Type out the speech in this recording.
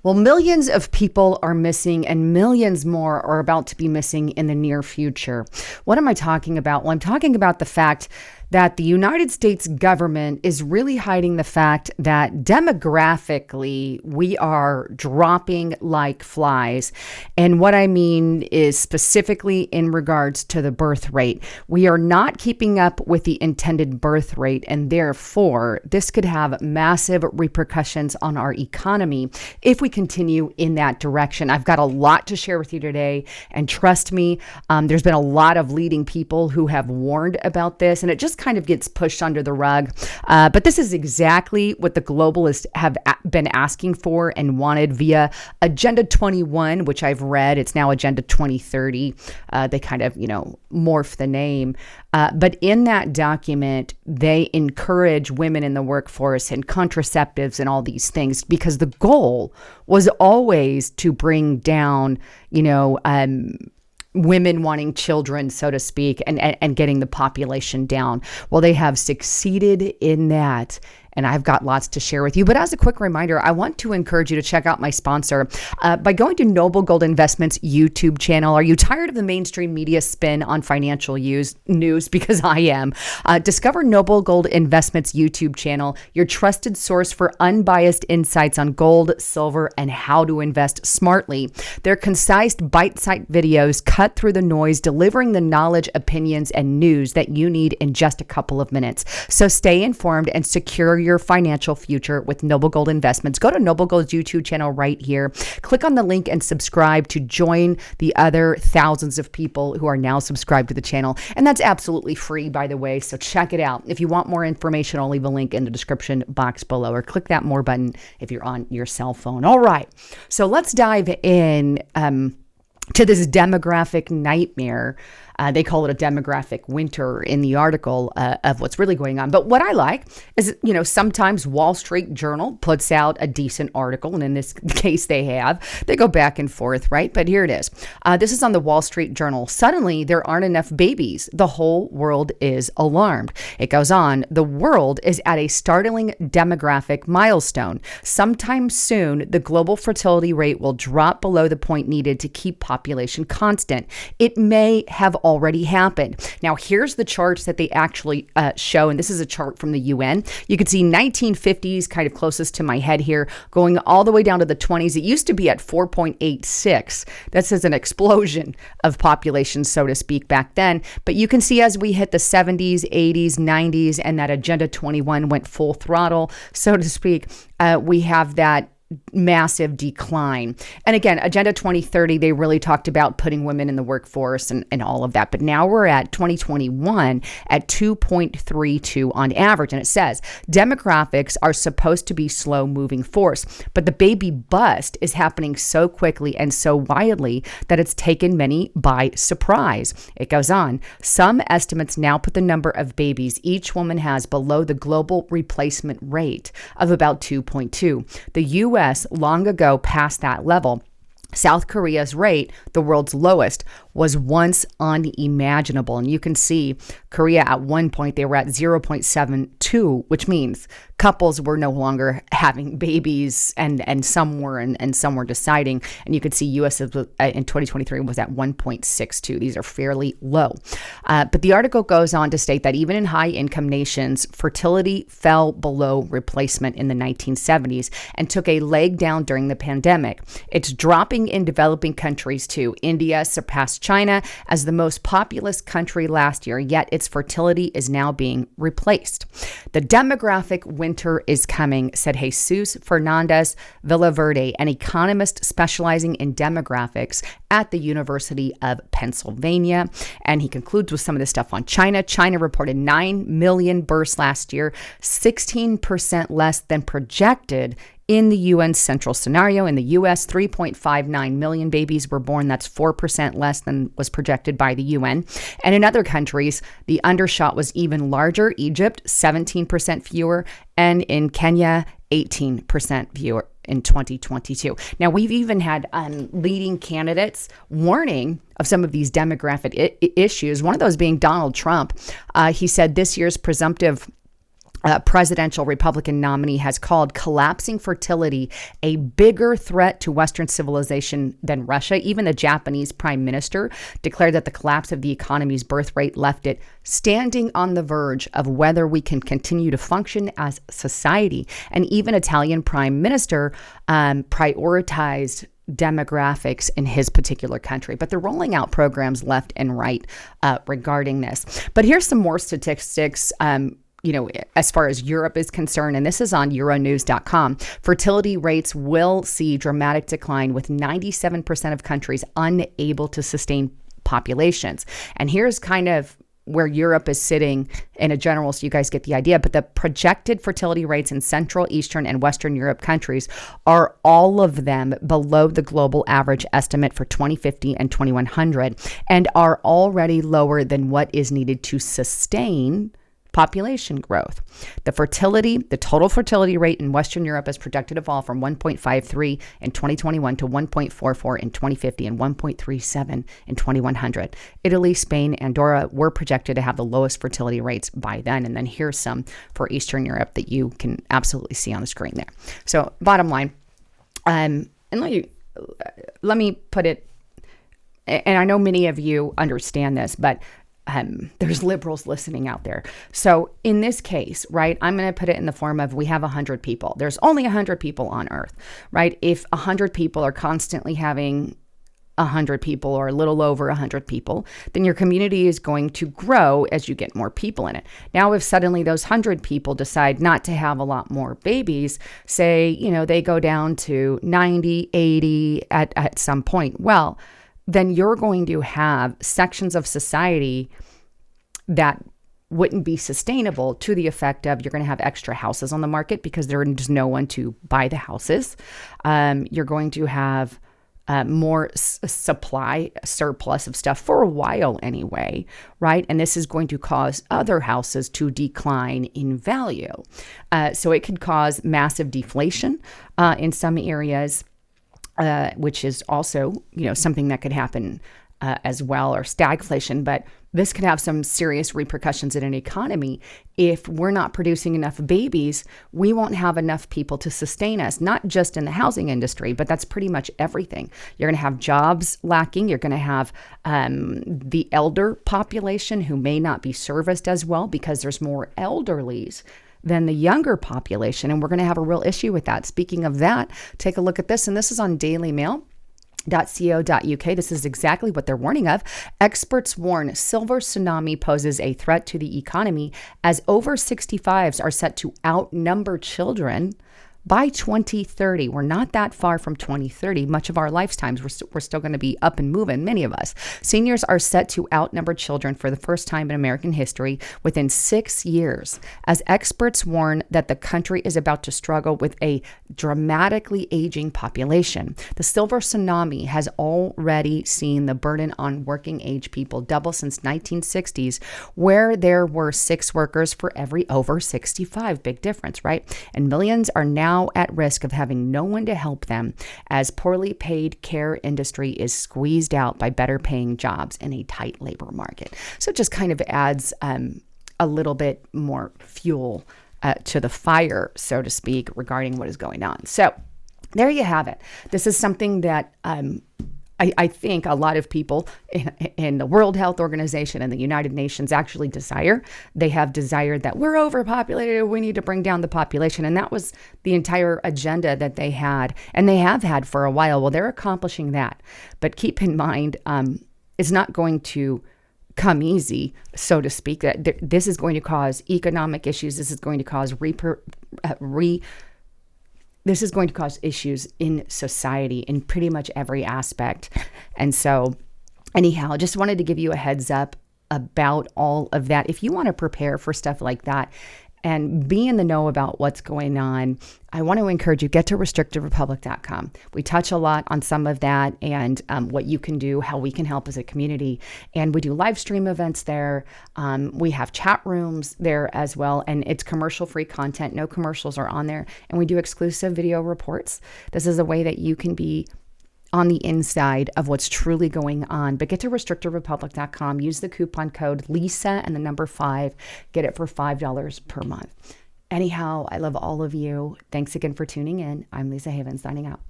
Well, millions of people are missing and millions more are about to be missing in the near future. What am I talking about? Well, I'm talking about the fact that the United States government is really hiding the fact that demographically we are dropping like flies. And what I mean is specifically in regards to the birth rate. We are not keeping up with the intended birth rate, and therefore this could have massive repercussions on our economy if we continue in that direction. I've got a lot to share with you today, and trust me, there's been a lot of leading people who have warned about this, and it just kind of gets pushed under the rug. But this is exactly what the globalists have been asking for and wanted via Agenda 21, which I've read. It's now Agenda 2030. They kind of, morph the name. But in that document, they encourage women in the workforce and contraceptives and all these things because the goal was always to bring down, women wanting children, so to speak, and getting the population down. Well, they have succeeded in that. And I've got lots to share with you. But as a quick reminder, I want to encourage you to check out my sponsor by going to Noble Gold Investments YouTube channel. Are you tired of the mainstream media spin on financial news? Because I am. Discover Noble Gold Investments YouTube channel, your trusted source for unbiased insights on gold, silver, and how to invest smartly. Their concise, bite-sized videos cut through the noise, delivering the knowledge, opinions, and news that you need in just a couple of minutes. So stay informed and secure your financial future with Noble Gold Investments. Go to Noble Gold's YouTube channel right here. Click on the link and subscribe to join the other thousands of people who are now subscribed to the channel. And that's absolutely free, by the way. So check it out. If you want more information, I'll leave a link in the description box below, or click that more button if you're on your cell phone. All right. So let's dive in to this demographic nightmare. They call it a demographic winter in the article of what's really going on. But what I like is, sometimes Wall Street Journal puts out a decent article. And in this case, they go back and forth, right? But here it is. This is on the Wall Street Journal. Suddenly, there aren't enough babies. The whole world is alarmed. It goes on. The world is at a startling demographic milestone. Sometime soon, the global fertility rate will drop below the point needed to keep population constant. It may have already happened. Now, here's the charts that they actually show, and this is a chart from the UN. You can see 1950s, kind of closest to my head here, going all the way down to the 20s. It used to be at 4.86. This is an explosion of population, so to speak, back then. But you can see as we hit the 70s, 80s, 90s, and that Agenda 21 went full throttle, so to speak, we have that massive decline. And again, Agenda 2030, they really talked about putting women in the workforce and all of that. But now we're at 2021 at 2.32 on average. And it says demographics are supposed to be slow moving force, but the baby bust is happening so quickly and so wildly that it's taken many by surprise. It goes on. Some estimates now put the number of babies each woman has below the global replacement rate of about 2.2. The U.S. long ago passed that level. South Korea's rate, the world's lowest, was once unimaginable. And you can see Korea at one point, they were at 0.72, which means couples were no longer having babies and some were and some were deciding. And you could see US in 2023 was at 1.62. These are fairly low. But the article goes on to state that even in high income nations, fertility fell below replacement in the 1970s and took a leg down during the pandemic. It's dropping in developing countries too. India surpassed China as the most populous country last year, yet its fertility is now being replaced. The demographic winter is coming, said Jesus Fernandez Villaverde, an economist specializing in demographics at the University of Pennsylvania. And he concludes with some of this stuff on China. China reported 9 million births last year, 16% less than projected in the UN central scenario. In the US, 3.59 million babies were born. That's 4% less than was projected by the UN. And in other countries, the undershot was even larger. Egypt, 17% fewer. And in Kenya, 18% fewer in 2022. Now, we've even had leading candidates warning of some of these demographic issues, one of those being Donald Trump. He said this year's presumptive presidential Republican nominee has called collapsing fertility a bigger threat to Western civilization than Russia. Even the Japanese prime minister declared that the collapse of the economy's birth rate left it standing on the verge of whether we can continue to function as society. And even Italian prime minister prioritized demographics in his particular country, but they're rolling out programs left and right regarding this. But here's some more statistics. As far as Europe is concerned, and this is on Euronews.com, fertility rates will see dramatic decline with 97% of countries unable to sustain populations. And here's kind of where Europe is sitting in a general, so you guys get the idea, but the projected fertility rates in Central, Eastern, and Western Europe countries are all of them below the global average estimate for 2050 and 2100, and are already lower than what is needed to sustain population growth. The total fertility rate in Western Europe is projected to fall from 1.53 in 2021 to 1.44 in 2050 and 1.37 in 2100. Italy, Spain, Andorra were projected to have the lowest fertility rates by then. And then here's some for Eastern Europe that you can absolutely see on the screen there. So bottom line, and let me put it, and I know many of you understand this, but there's liberals listening out there. So in this case, right, I'm going to put it in the form of we have 100 people. There's only 100 people on Earth, right? If 100 people are constantly having 100 people or a little over 100 people, then your community is going to grow as you get more people in it. Now, if suddenly those 100 people decide not to have a lot more babies, say, they go down to 90, 80 at some point, well, then you're going to have sections of society that wouldn't be sustainable, to the effect of you're going to have extra houses on the market because there's no one to buy the houses. You're going to have more supply surplus of stuff for a while anyway, right? And this is going to cause other houses to decline in value. So it could cause massive deflation in some areas. Which is also, something that could happen as well, or stagflation. But this could have some serious repercussions in an economy. If we're not producing enough babies, we won't have enough people to sustain us, not just in the housing industry, but that's pretty much everything. You're going to have jobs lacking. You're going to have the elder population who may not be serviced as well because there's more elderlies than the younger population. And we're going to have a real issue with that. Speaking of that, take a look at this. And this is on dailymail.co.uk. This is exactly what they're warning of. Experts warn silver tsunami poses a threat to the economy as over 65s are set to outnumber children by 2030. We're not that far from 2030. Much of our lifetimes, we're still going to be up and moving, many of us. Seniors are set to outnumber children for the first time in American history within 6 years, as experts warn that the country is about to struggle with a dramatically aging population. The silver tsunami has already seen the burden on working age people double since 1960s, where there were 6 workers for every over 65. Big difference, right? And millions are now at risk of having no one to help them as poorly paid care industry is squeezed out by better paying jobs in a tight labor market. So it just kind of adds a little bit more fuel to the fire, so to speak, regarding what is going on. So there you have it. This is something that I think a lot of people in the World Health Organization and the United Nations actually desire. They have desired that we're overpopulated, we need to bring down the population. And that was the entire agenda that they had, and they have had for a while. Well, they're accomplishing that. But keep in mind, it's not going to come easy, so to speak. That this is going to cause economic issues. This is going to cause this is going to cause issues in society in pretty much every aspect. And so anyhow, just wanted to give you a heads up about all of that. If you want to prepare for stuff like that and be in the know about what's going on, I want to encourage you, get to restrictedrepublic.com. We touch a lot on some of that and what you can do, how we can help as a community. And we do live stream events there. We have chat rooms there as well. And it's commercial-free content. No commercials are on there. And we do exclusive video reports. This is a way that you can be on the inside of what's truly going on. But get to restrictedrepublic.com. Use the coupon code LISA and the number 5. Get it for $5 per month. Anyhow, I love all of you. Thanks again for tuning in. I'm Lisa Haven signing out.